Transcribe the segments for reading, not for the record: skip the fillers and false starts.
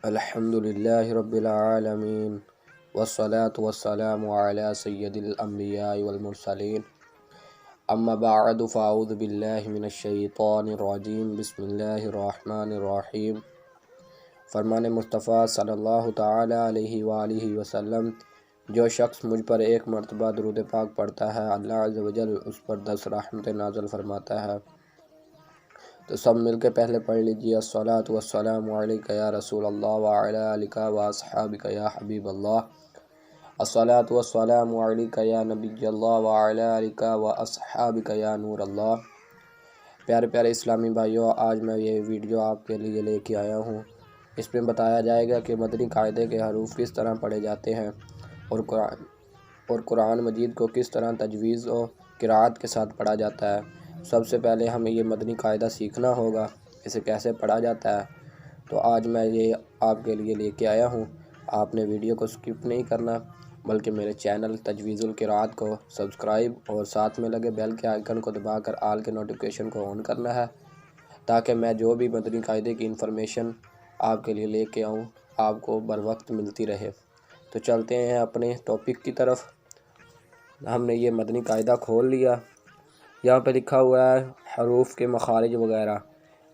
الحمد للہ رب العالمین والصلاة والسلام علی سید الانبیاء والمرسلین اما بعد فاعوذ باللہ من الشیطان الرجیم بسم اللہ الرحمن الرحیم۔ فرمان مصطفیٰ صلی اللہ تعالی علیہ وآلہ وسلم، جو شخص مجھ پر ایک مرتبہ درود پاک پڑھتا ہے اللہ عز و جل اس پر 10 رحمتیں نازل فرماتا ہے۔ تو سب مل کے پہلے پڑھ لیجیے، الصلاۃ والسلام علیک یا رسول اللہ وعلی آلک واصحابک یا حبیب اللہ، الصلاۃ والسلام علیک یا نبی اللہ وعلی آلک واصحابک یا نور اللہ۔ پیارے پیارے اسلامی بھائیوں، آج میں یہ ویڈیو آپ کے لیے لے کے آیا ہوں۔ اس میں بتایا جائے گا کہ مدنی قاعدے کے حروف کس طرح پڑھے جاتے ہیں اور قرآن مجید کو کس طرح تجویز و قرأت کے ساتھ پڑھا جاتا ہے۔ سب سے پہلے ہمیں یہ مدنی قاعدہ سیکھنا ہوگا، اسے کیسے پڑھا جاتا ہے۔ تو آج میں یہ آپ کے لیے لے کے آیا ہوں۔ آپ نے ویڈیو کو سکپ نہیں کرنا، بلکہ میرے چینل تجویز القرأت کو سبسکرائب اور ساتھ میں لگے بیل کے آئیکن کو دبا کر آل کے نوٹیفیکیشن کو آن کرنا ہے، تاکہ میں جو بھی مدنی قاعدے کی انفارمیشن آپ کے لیے لے کے آؤں آپ کو بر وقت ملتی رہے۔ تو چلتے ہیں اپنے ٹاپک کی طرف۔ ہم نے یہ مدنی قاعدہ کھول لیا، یہاں پہ لکھا ہوا ہے حروف کے مخارج وغیرہ۔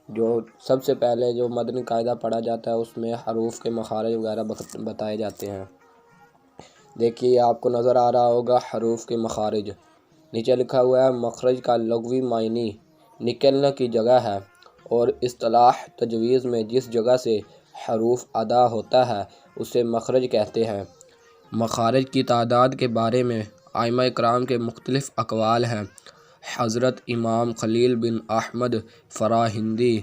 جو سب سے پہلے جو مدنی قاعدہ پڑھا جاتا ہے اس میں حروف کے مخارج وغیرہ بتائے جاتے ہیں۔ دیکھیے آپ کو نظر آ رہا ہوگا حروف کے مخارج، نیچے لکھا ہوا ہے مخرج کا لغوی معنی نکلنے کی جگہ ہے، اور اصطلاح تجویز میں جس جگہ سے حروف ادا ہوتا ہے اسے مخرج کہتے ہیں۔ مخارج کی تعداد کے بارے میں ائمہ کرام کے مختلف اقوال ہیں۔ حضرت امام خلیل بن احمد فراہندی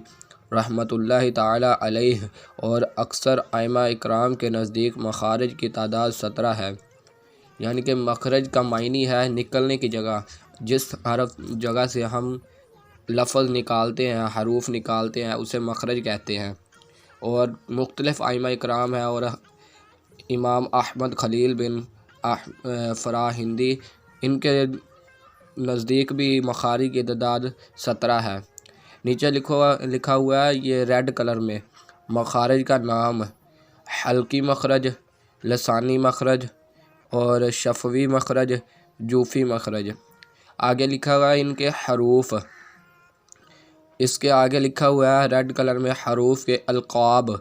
رحمۃ اللہ تعالی علیہ اور اکثر ائمہ اکرام کے نزدیک مخارج کی تعداد 17 ہے، یعنی کہ مخرج کا معنی ہے نکلنے کی جگہ، جس جگہ سے ہم لفظ نکالتے ہیں، حروف نکالتے ہیں، اسے مخرج کہتے ہیں۔ اور مختلف ائمہ اکرام ہیں، اور امام احمد خلیل بن فراہندی ان کے نزدیک بھی مخارج کی تعداد 17 ہے۔ نیچے لکھا ہوا ہے یہ ریڈ کلر میں، مخارج کا نام: حلقی مخرج، لسانی مخرج اور شفوی مخرج، جوفی مخرج۔ آگے لکھا ہوا ہے ان کے حروف، اس کے آگے لکھا ہوا ہے ریڈ کلر میں حروف کے القاب،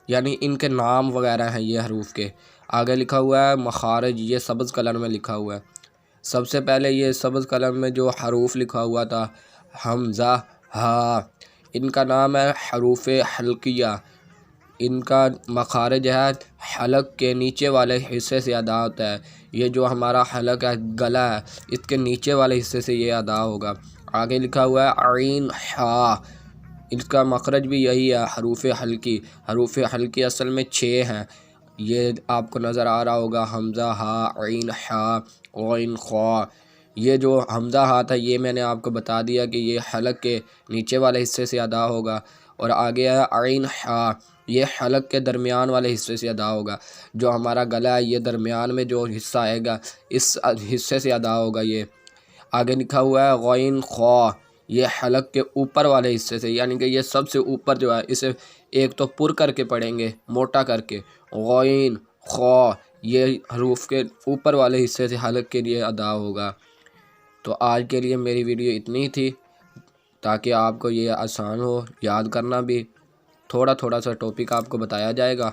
یعنی ان کے نام وغیرہ ہیں یہ حروف کے۔ آگے لکھا ہوا ہے مخارج، یہ سبز کلر میں لکھا ہوا ہے۔ سب سے پہلے یہ سبز قلم میں جو حروف لکھا ہوا تھا حمزہ، ہا، ان کا نام ہے حروف حلقیہ۔ ان کا مخارج ہے حلق کے نیچے والے حصے سے ادا ہوتا ہے۔ یہ جو ہمارا حلق ہے، گلا ہے، اس کے نیچے والے حصے سے یہ ادا ہوگا۔ آگے لکھا ہوا ہے عین، ہا، اس کا مخرج بھی یہی ہے حروف حلقی۔ حروف حلقی اصل میں 6 ہیں، یہ آپ کو نظر آ رہا ہوگا، حمزہ، ہا، عین، ہا، غین، خا۔ یہ جو حمزہ ہا تھا یہ میں نے آپ کو بتا دیا کہ یہ حلق کے نیچے والے حصے سے ادا ہوگا، اور آگے ہے عین، ہا، یہ حلق کے درمیان والے حصے سے ادا ہوگا۔ جو ہمارا گلا ہے یہ درمیان میں جو حصہ آئے گا اس حصے سے ادا ہوگا یہ۔ آگے لکھا ہوا ہے غین، خا، یہ حلق کے اوپر والے حصے سے، یعنی کہ یہ سب سے اوپر جو ہے، اسے ایک تو پر کر کے پڑھیں گے، موٹا کر کے، غین، خا، یہ حروف کے اوپر والے حصے سے حلق کے لیے ادا ہوگا۔ تو آج کے لیے میری ویڈیو اتنی تھی، تاکہ آپ کو یہ آسان ہو یاد کرنا بھی۔ تھوڑا تھوڑا سا ٹاپک آپ کو بتایا جائے گا،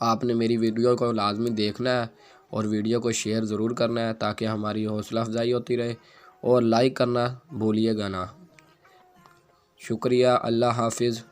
آپ نے میری ویڈیو کو لازمی دیکھنا ہے اور ویڈیو کو شیئر ضرور کرنا ہے، تاکہ ہماری حوصلہ افزائی ہوتی رہے، اور لائک کرنا بھولیے گا نا۔ شکریہ، اللہ حافظ۔